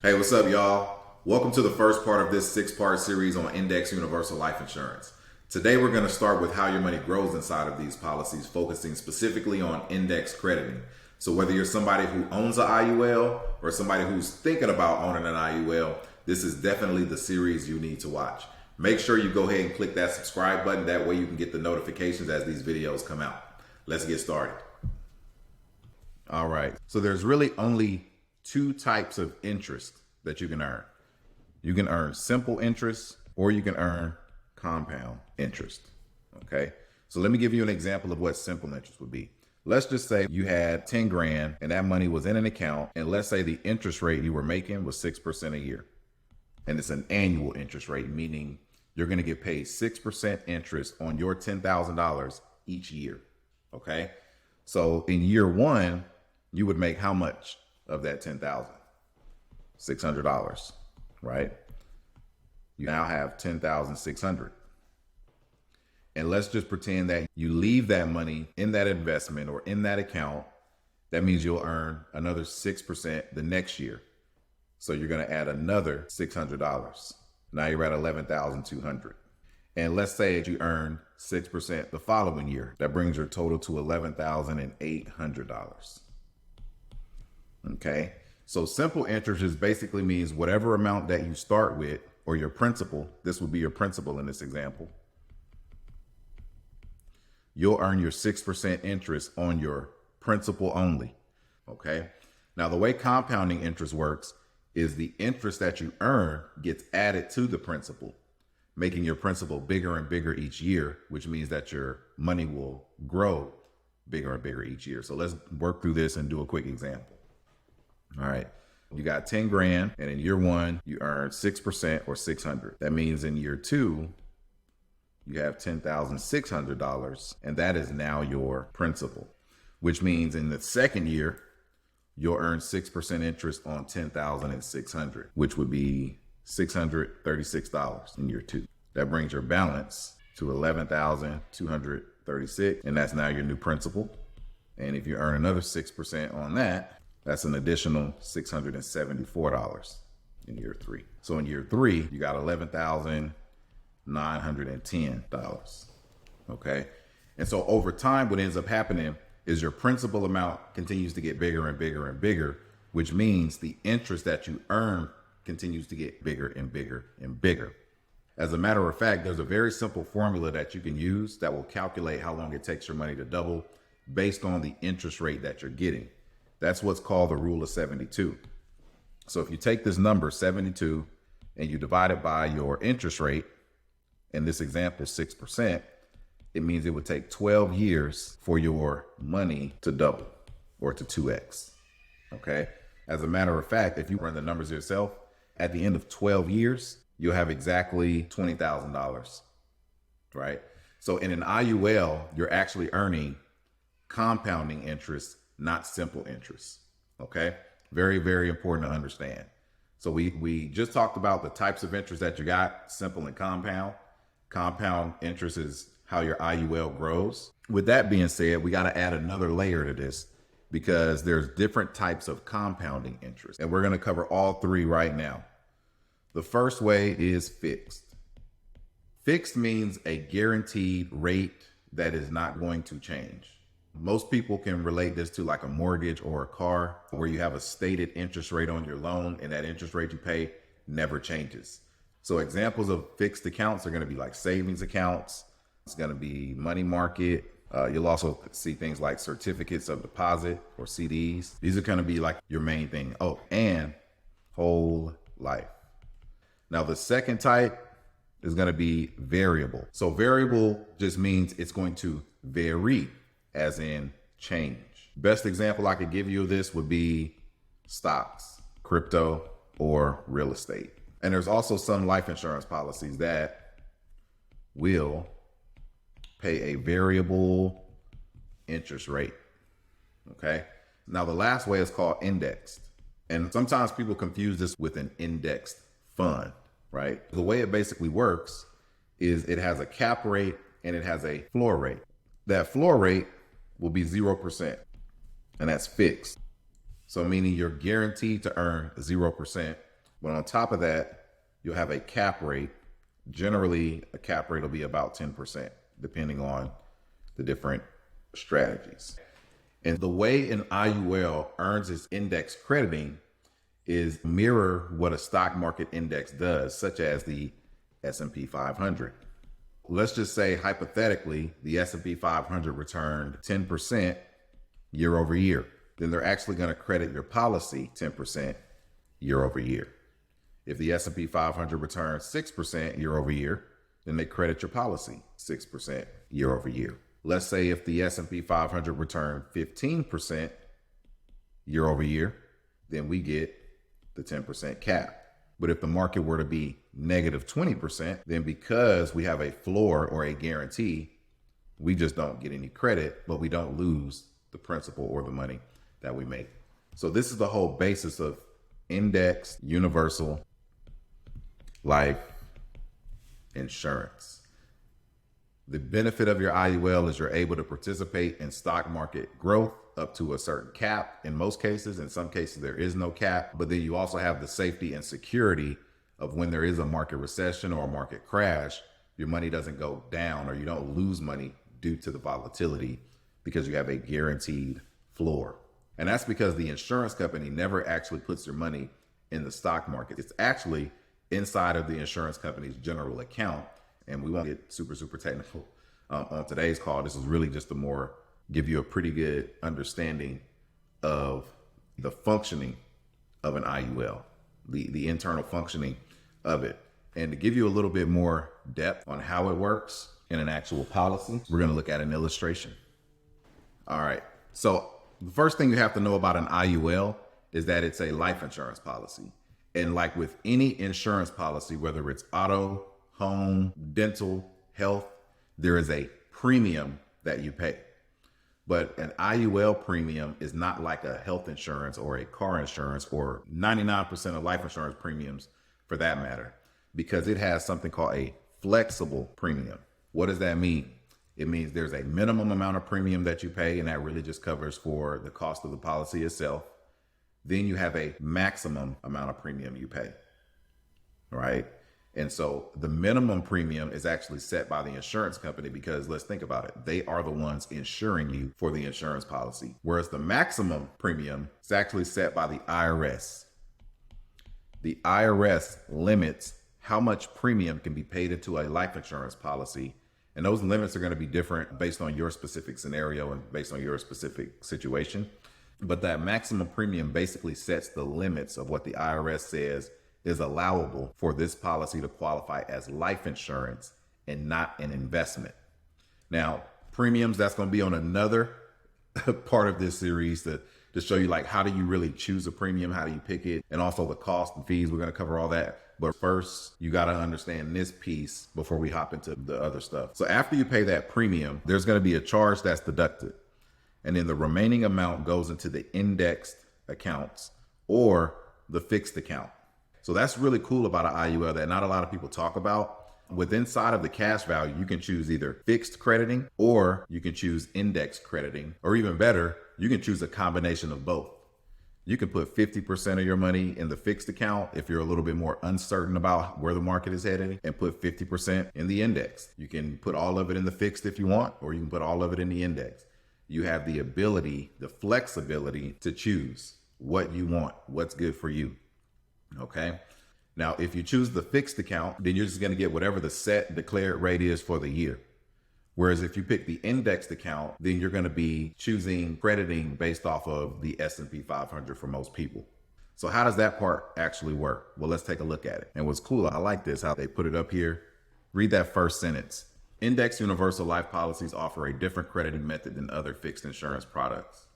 Hey, what's up, y'all? Welcome to the first part of this 6-part series on Index Universal Life Insurance. Today, we're going to start with how your money grows inside of these policies, focusing specifically on index crediting. So whether you're somebody who owns an IUL or somebody who's thinking about owning an IUL, this is definitely the series you need to watch. Make sure you go ahead and click that subscribe button. That way you can get the notifications as these videos come out. Let's get started. All right. So there's really only two types of interest that you can earn. You can earn simple interest or you can earn compound interest. Okay. So let me give you an example of what simple interest would be. Let's just say you had 10 grand and that money was in an account. And let's say the interest rate you were making was 6% a year. And it's an annual interest rate, meaning you're going to get paid 6% interest on your $10,000 each year. Okay. So in year one, you would make how much of that $10,000? $600, right? You now have $10,600. And let's just pretend that you leave that money in that investment or in that account. That means you'll earn another 6% the next year. So you're going to add another $600. Now you're at $11,200. And let's say you earn 6% the following year. That brings your total to $11,800. Okay. So simple interest just basically means whatever amount that you start with or your principal, this would be your principal in this example, you'll earn your 6% interest on your principal only. Okay. Now the way compounding interest works is the interest that you earn gets added to the principal, making your principal bigger and bigger each year, which means that your money will grow bigger and bigger each year. So let's work through this and do a quick example. All right. You got 10 grand and in year one, you earn 6% or 600. That means in year two, you have $10,600 and that is now your principal, which means in the second year, you'll earn 6% interest on $10,600, which would be $636 in year two. That brings your balance to $11,236 and that's now your new principal. And if you earn another 6% on that, that's an additional $674 in year three. So in year three, you got $11,910. Okay. And so over time, what ends up happening is your principal amount continues to get bigger and bigger and bigger, which means the interest that you earn continues to get bigger and bigger and bigger. As a matter of fact, there's a very simple formula that you can use that will calculate how long it takes your money to double based on the interest rate that you're getting. That's what's called the rule of 72. So if you take this number 72 and you divide it by your interest rate, in this example 6%, it means it would take 12 years for your money to double or to 2x. Okay. As a matter of fact, if you run the numbers yourself, at the end of 12 years, you'll have exactly $20,000, right? So in an IUL, you're actually earning compounding interest, not simple interest. Okay. Very, very important to understand. So we just talked about the types of interest that you got, simple and compound. Compound interest is how your IUL grows. With that being said, we got to add another layer to this because there's different types of compounding interest. And we're going to cover all three right now. The first way is fixed. Fixed means a guaranteed rate that is not going to change. Most people can relate this to like a mortgage or a car where you have a stated interest rate on your loan and that interest rate you pay never changes. So examples of fixed accounts are going to be like savings accounts. It's going to be money market. You'll also see things like certificates of deposit or CDs. These are going to be like your main thing. Oh, and whole life. Now the second type is going to be variable. So variable just means it's going to vary, as in change. Best example I could give you of this would be stocks, crypto, or real estate. And there's also some life insurance policies that will pay a variable interest rate. Okay. Now the last way is called indexed. And sometimes people confuse this with an indexed fund, right? The way it basically works is it has a cap rate and it has a floor rate. That floor rate will be 0%, and that's fixed. So meaning you're guaranteed to earn 0% But on top of that, you'll have a cap rate. Generally, a cap rate will be about 10%, depending on the different strategies. And the way an IUL earns its index crediting is mirror what a stock market index does, such as the S&P 500. Let's just say hypothetically, the S&P 500 returned 10% year over year. Then they're actually going to credit your policy 10% year over year. If the S&P 500 returns 6% year over year, then they credit your policy 6% year over year. Let's say if the S&P 500 returned 15% year over year, then we get the 10% cap. But if the market were to be negative 20%, then because we have a floor or a guarantee, we just don't get any credit, but we don't lose the principal or the money that we make. So this is the whole basis of indexed universal life insurance. The benefit of your IUL is you're able to participate in stock market growth up to a certain cap in most cases. In some cases, there is no cap, but then you also have the safety and security of when there is a market recession or a market crash, your money doesn't go down or you don't lose money due to the volatility because you have a guaranteed floor. And that's because the insurance company never actually puts your money in the stock market. It's actually inside of the insurance company's general account. And we won't get super technical on today's call. This is really just to more give you a pretty good understanding of the functioning of an IUL, the internal functioning of it. And to give you a little bit more depth on how it works in an actual policy, we're going to look at an illustration. All right. So the first thing you have to know about an IUL is that it's a life insurance policy. And like with any insurance policy, whether it's auto, home, dental, health, there is a premium that you pay. But an IUL premium is not like a health insurance or a car insurance or 99% of life insurance premiums for that matter, because it has something called a flexible premium. What does that mean? It means there's a minimum amount of premium that you pay, and that really just covers for the cost of the policy itself. Then you have a maximum amount of premium you pay, right? And so the minimum premium is actually set by the insurance company because let's think about it. They are the ones insuring you for the insurance policy. Whereas the maximum premium is actually set by the IRS. The IRS limits how much premium can be paid into a life insurance policy. And those limits are going to be different based on your specific scenario and based on your specific situation. But that maximum premium basically sets the limits of what the IRS says is allowable for this policy to qualify as life insurance and not an investment. Now, premiums, that's going to be on another part of this series to show you like how do you really choose a premium, how do you pick it, and also the cost and fees. We're going to cover all that. But first, you got to understand this piece before we hop into the other stuff. So after you pay that premium, there's going to be a charge that's deducted. And then the remaining amount goes into the indexed accounts or the fixed account. So that's really cool about an IUL that not a lot of people talk about. With inside of the cash value, you can choose either fixed crediting or you can choose index crediting, or even better, you can choose a combination of both. You can put 50% of your money in the fixed account if you're a little bit more uncertain about where the market is headed, and put 50% in the index. You can put all of it in the fixed if you want, or you can put all of it in the index. You have the ability, the flexibility to choose what you want, what's good for you. Okay. Now, if you choose the fixed account, then you're just going to get whatever the set declared rate is for the year. Whereas if you pick the indexed account, then you're going to be choosing crediting based off of the S&P 500 for most people. So how does that part actually work? Well, let's take a look at it. And what's cool, I like this, how they put it up here. Read that first sentence. Index universal life policies offer a different crediting method than other fixed insurance products.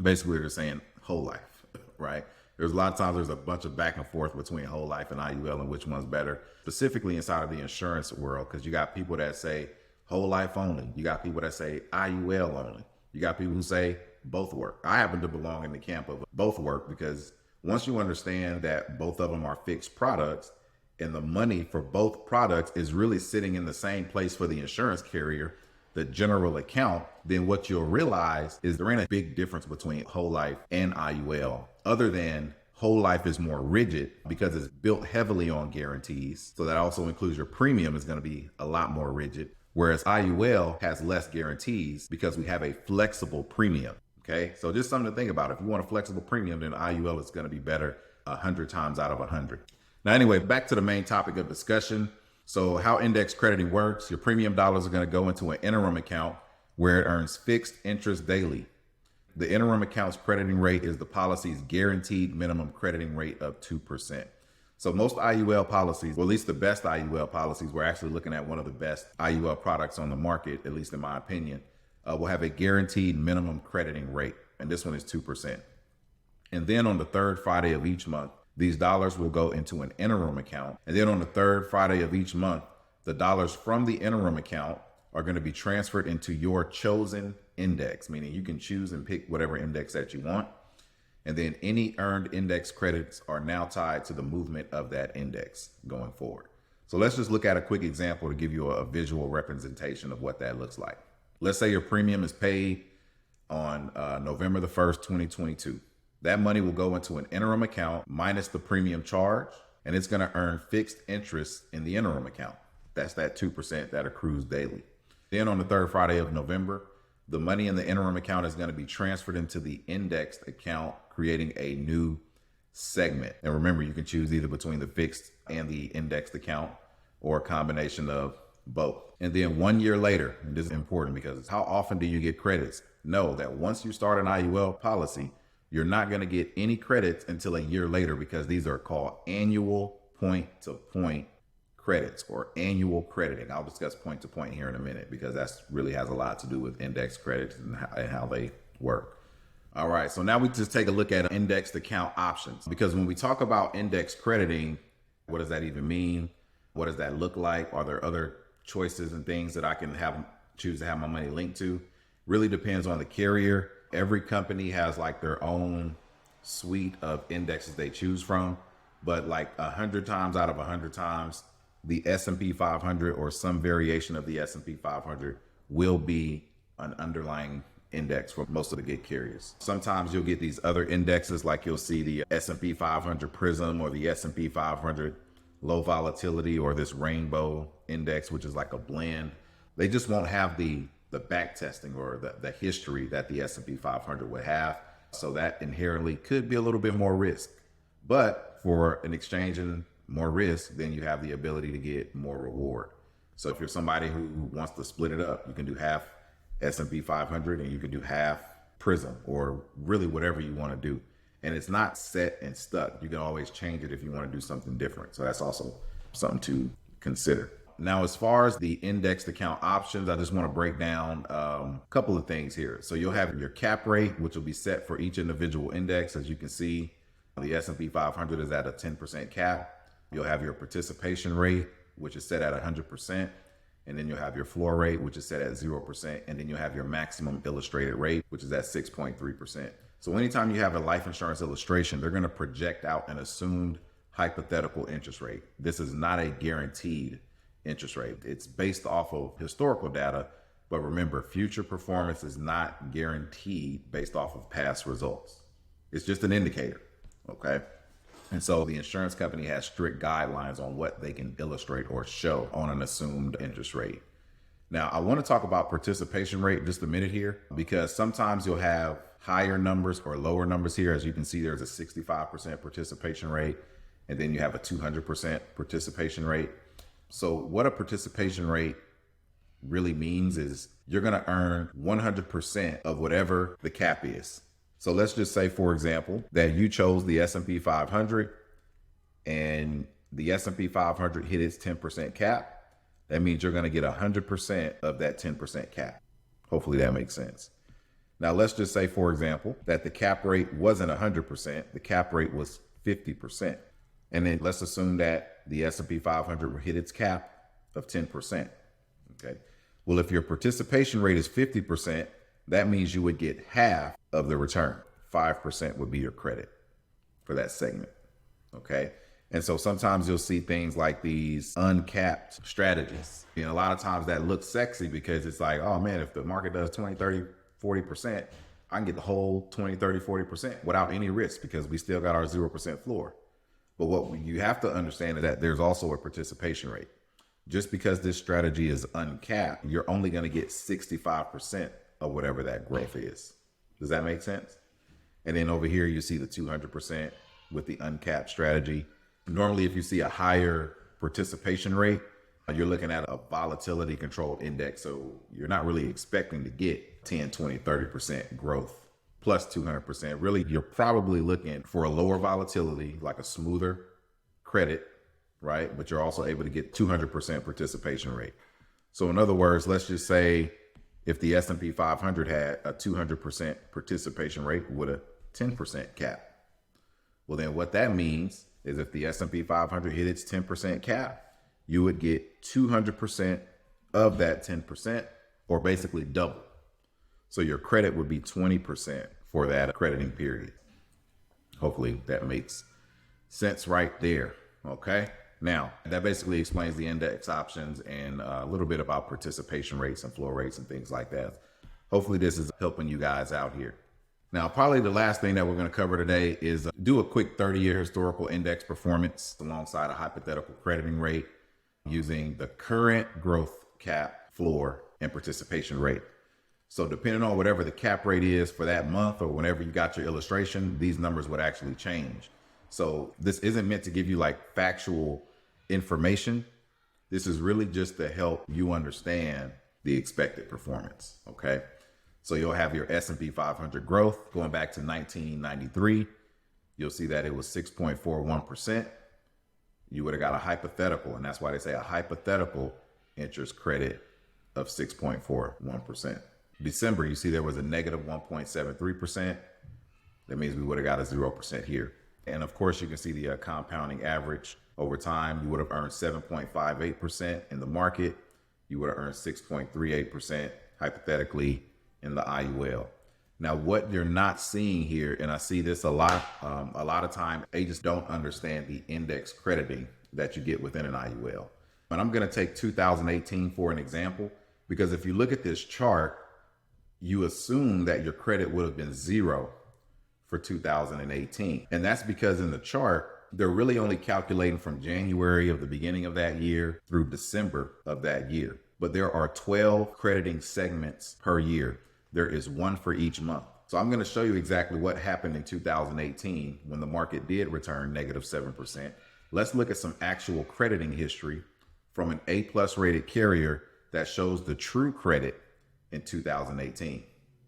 Basically, they're saying whole life, right? There's a lot of times there's a bunch of back and forth between whole life and IUL and which one's better, specifically inside of the insurance world, because you got people that say whole life only. You got people that say IUL only. You got people who say both work. I happen to belong in the camp of both work because once you understand that both of them are fixed products and the money for both products is really sitting in the same place for the insurance carrier, the general account, then what you'll realize is there ain't a big difference between whole life and IUL other than whole life is more rigid because it's built heavily on guarantees. So that also includes your premium is going to be a lot more rigid. Whereas IUL has less guarantees because we have a flexible premium. Okay. So just something to think about. If you want a flexible premium, then IUL is going to be better 100 times out of 100. Now, anyway, back to the main topic of discussion. So how index crediting works, your premium dollars are going to go into an interim account where it earns fixed interest daily. The interim account's crediting rate is the policy's guaranteed minimum crediting rate of 2%. So most IUL policies, or at least the best IUL policies, we're actually looking at one of the best IUL products on the market, at least in my opinion, will have a guaranteed minimum crediting rate. And this one is 2%. And then on the third Friday of each month, these dollars will go into an interim account. And then on the third Friday of each month, the dollars from the interim account are going to be transferred into your chosen index, meaning you can choose and pick whatever index that you want. And then any earned index credits are now tied to the movement of that index going forward. So let's just look at a quick example to give you a visual representation of what that looks like. Let's say your premium is paid on November the 1st, 2022. That money will go into an interim account minus the premium charge, and it's going to earn fixed interest in the interim account. That's that 2% that accrues daily. Then on the third Friday of November, the money in the interim account is going to be transferred into the indexed account, creating a new segment. And remember, you can choose either between the fixed and the indexed account or a combination of both. And then 1 year later, and this is important because how often do you get credits? Know that once you start an IUL policy, you're not going to get any credits until a year later because these are called annual point-to-point credits or annual crediting. I'll discuss point-to-point here in a minute because that's really has a lot to do with index credits and how they work. All right, so now we just take a look at indexed account options, because when we talk about index crediting, what does that even mean? What does that look like? Are there other choices and things that I can choose to have my money linked to? Really depends on the carrier. Every company has like their own suite of indexes they choose from, but like 100 times out of 100 times, the S&P 500 or some variation of the S&P 500 will be an underlying index for most of the good carriers. Sometimes you'll get these other indexes, like you'll see the S&P 500 Prism or the S&P 500 low volatility or this rainbow index, which is like a blend. They just won't have the back testing or the history that the S&P 500 would have. So that inherently could be a little bit more risk. But for an exchange and more risk, then you have the ability to get more reward. So if you're somebody who wants to split it up, you can do half S&P 500 and you can do half Prism or really whatever you want to do. And it's not set and stuck. You can always change it if you want to do something different. So that's also something to consider. Now, as far as the indexed account options, I just want to break down a couple of things here. So you'll have your cap rate, which will be set for each individual index. As you can see, the S&P 500 is at a 10% cap. You'll have your participation rate, which is set at 100%. And then you'll have your floor rate, which is set at 0%. And then you'll have your maximum illustrated rate, which is at 6.3%. So anytime you have a life insurance illustration, they're going to project out an assumed hypothetical interest rate. This is not a guaranteed interest rate. It's based off of historical data, but remember, future performance is not guaranteed based off of past results. It's just an indicator, okay? And so the insurance company has strict guidelines on what they can illustrate or show on an assumed interest rate. Now, I want to talk about participation rate just a minute here, because sometimes you'll have higher numbers or lower numbers here. As you can see, there's a 65% participation rate, and then you have a 200% participation rate. So what a participation rate really means is you're going to earn 100% of whatever the cap is. So let's just say, for example, that you chose the S&P 500 and the S&P 500 hit its 10% cap. That means you're going to get 100% of that 10% cap. Hopefully that makes sense. Now, let's just say, for example, that the cap rate wasn't 100%. The cap rate was 50%. And then let's assume that the S&P 500 hit its cap of 10%. Okay. Well, if your participation rate is 50%, that means you would get half of the return. 5% would be your credit for that segment. Okay. And so sometimes you'll see things like these uncapped strategies. And a lot of times that looks sexy because it's like, oh man, if the market does 20, 30, 40%, I can get the whole 20, 30, 40% without any risk because we still got our 0% floor. But what you have to understand is that there's also a participation rate. Just because this strategy is uncapped, you're only going to get 65% of whatever that growth is. Does that make sense? And then over here, you see the 200% with the uncapped strategy. Normally, if you see a higher participation rate, you're looking at a volatility controlled index. So you're not really expecting to get 10, 20, 30% growth plus 200%. Really, you're probably looking for a lower volatility, like a smoother credit, right? But you're also able to get 200% participation rate. So in other words, let's just say if the S&P 500 had a 200% participation rate with a 10% cap. Well, then what that means is if the S&P 500 hit its 10% cap, you would get 200% of that 10%, or basically double. So your credit would be 20% for that crediting period. Hopefully that makes sense right there. Okay. Now that basically explains the index options and a little bit about participation rates and flow rates and things like that. Hopefully this is helping you guys out here. Now, probably the last thing that we're going to cover today is do a quick 30-year historical index performance alongside a hypothetical crediting rate using the current growth cap, floor, and participation rate. So depending on whatever the cap rate is for that month or whenever you got your illustration, these numbers would actually change. So this isn't meant to give you like factual information. This is really just to help you understand the expected performance. Okay. So you'll have your S&P 500 growth going back to 1993. You'll see that it was 6.41%. You would have got a hypothetical, and that's why they say a hypothetical interest credit of 6.41%. December, you see there was a negative 1.73%. That means we would have got a 0% here. And of course, you can see the compounding average over time. You would have earned 7.58% in the market. You would have earned 6.38% hypothetically in the IUL. Now, what you're not seeing here, and I see this a lot of time, agents don't understand the index crediting that you get within an IUL. But I'm going to take 2018 for an example, because if you look at this chart, you assume that your credit would have been 0 for 2018. And that's because in the chart, they're really only calculating from January of the beginning of that year through December of that year. But there are 12 crediting segments per year. There is one for each month. So I'm going to show you exactly what happened in 2018 when the market did return negative 7%. Let's look at some actual crediting history from an A+ rated carrier that shows the true credit in 2018.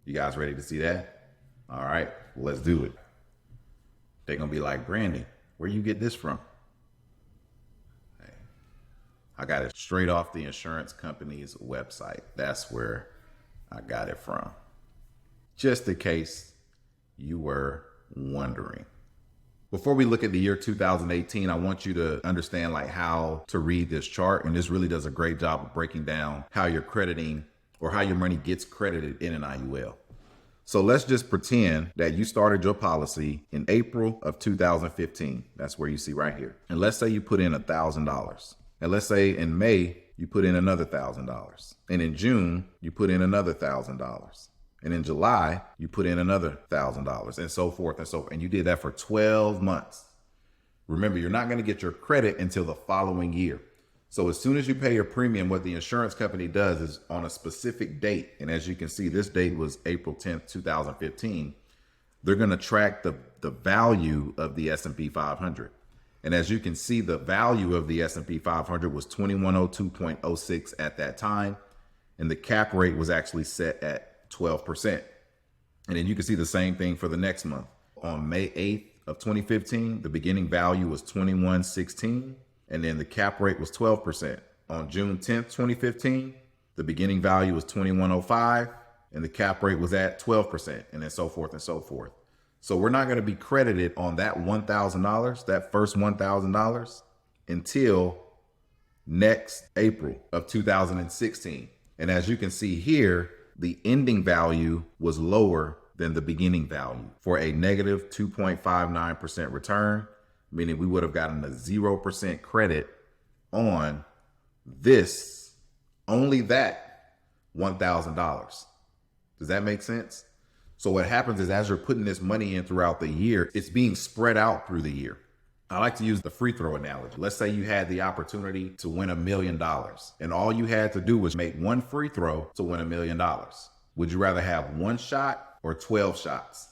You guys ready to see that? All right, let's do it. They're going to be like, Brandon, where you get this from? Hey, I got it straight off the insurance company's website. That's where I got it from. Just in case you were wondering. Before we look at the year 2018, I want you to understand like how to read this chart. And this really does a great job of breaking down how you're crediting or how your money gets credited in an IUL. So let's just pretend that you started your policy in April of 2015. That's where you see right here. And let's say you put in $1,000. And let's say in May, you put in another $1,000. And in June, you put in another $1,000. And in July, you put in another $1,000 and so forth and so forth. And you did that for 12 months. Remember, you're not going to get your credit until the following year. So as soon as you pay your premium, what the insurance company does is on a specific date. And as you can see, this date was April 10th, 2015. They're going to track the value of the S&P 500. And as you can see, the value of the S&P 500 was 2102.06 at that time. And the cap rate was actually set at 12%. And then you can see the same thing for the next month. On May 8th of 2015, the beginning value was 2116. And then the cap rate was 12%. On June 10th, 2015, the beginning value was 2105 and the cap rate was at 12%, and then so forth and so forth. So we're not going to be credited on that $1,000, that first $1,000 until next April of 2016. And as you can see here, the ending value was lower than the beginning value for a negative 2.59% return, meaning we would have gotten a 0% credit on this, only that $1,000. Does that make sense? So what happens is as you're putting this money in throughout the year, it's being spread out through the year. I like to use the free throw analogy. Let's say you had the opportunity to win $1 million and all you had to do was make one free throw to win $1 million. Would you rather have one shot or 12 shots?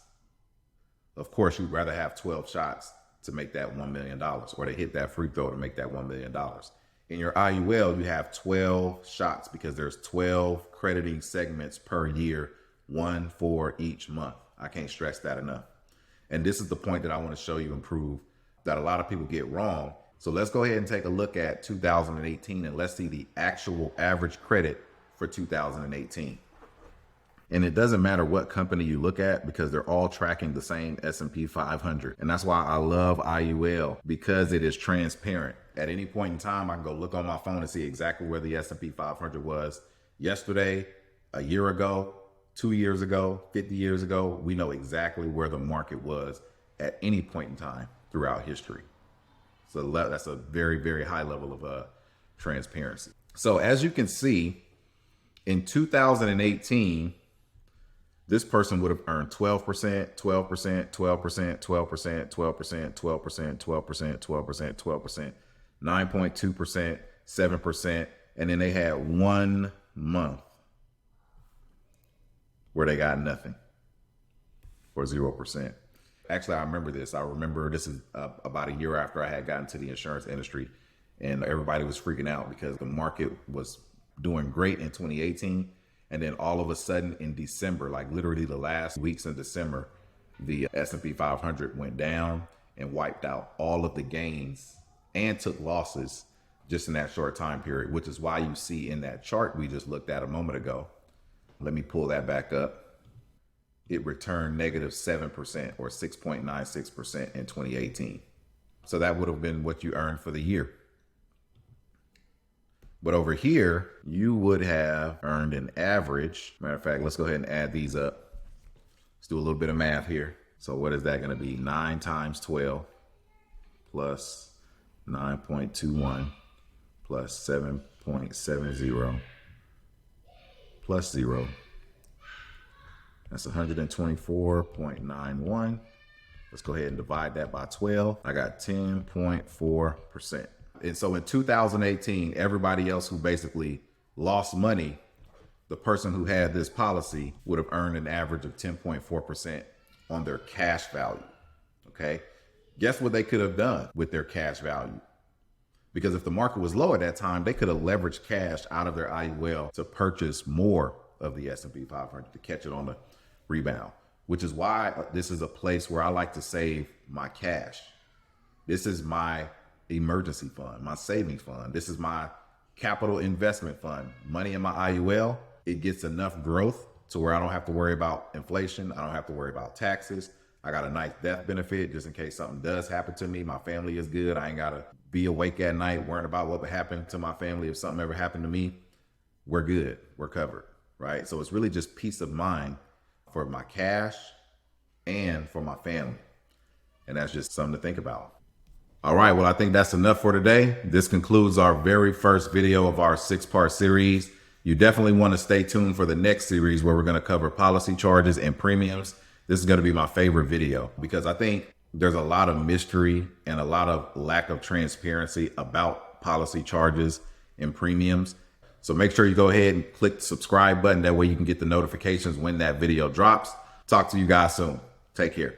Of course, you'd rather have 12 shots to make that $1 million or to hit that free throw to make that $1 million. In your IUL, you have 12 shots because there's 12 crediting segments per year, one for each month. I can't stress that enough. And this is the point that I want to show you and prove that a lot of people get wrong. So let's go ahead and take a look at 2018 and let's see the actual average credit for 2018. And it doesn't matter what company you look at because they're all tracking the same S&P 500. And that's why I love IUL, because it is transparent. At any point in time, I can go look on my phone and see exactly where the S&P 500 was yesterday, a year ago, 2 years ago, 50 years ago. We know exactly where the market was at any point in time throughout history. So that's a very, very high level of transparency. So as you can see, in 2018, this person would have earned 12%, 12%, 12%, 12%, 12%, 12%, 12%, 12%, 12%, 12%, 9.2%, 7%, and then they had 1 month where they got nothing, or 0%. Actually, I remember this. I remember this is about a year after I had gotten to the insurance industry, and everybody was freaking out because the market was doing great in 2018. And then all of a sudden in December, like literally the last weeks in December, the S&P 500 went down and wiped out all of the gains and took losses just in that short time period, which is why you see in that chart we just looked at a moment ago. Let me pull that back up. It returned negative 7% or 6.96% in 2018. So that would have been what you earned for the year. But over here, you would have earned an average. Matter of fact, let's go ahead and add these up. Let's do a little bit of math here. So what is that going to be? 9 times 12 plus 9.21 plus 7.70 plus 0. That's 124.91. Let's go ahead and divide that by 12. I got 10.4%. And so in 2018, everybody else who basically lost money, the person who had this policy would have earned an average of 10.4% on their cash value. Okay. Guess what they could have done with their cash value? Because if the market was low at that time, they could have leveraged cash out of their IUL to purchase more of the S&P 500 to catch it on the rebound, which is why this is a place where I like to save my cash. This is my emergency fund, my savings fund. This is my capital investment fund. Money in my IUL, it gets enough growth to where I don't have to worry about inflation. I don't have to worry about taxes. I got a nice death benefit just in case something does happen to me. My family is good. I ain't got to be awake at night worrying about what would happen to my family if something ever happened to me. We're good. We're covered, right? So it's really just peace of mind for my cash and for my family. And that's just something to think about. All right, well, I think that's enough for today. This concludes our very first video of our 6-part series. You definitely want to stay tuned for the next series where we're going to cover policy charges and premiums. This is going to be my favorite video because I think there's a lot of mystery and a lot of lack of transparency about policy charges and premiums. So make sure you go ahead and click the subscribe button. That way you can get the notifications when that video drops. Talk to you guys soon. Take care.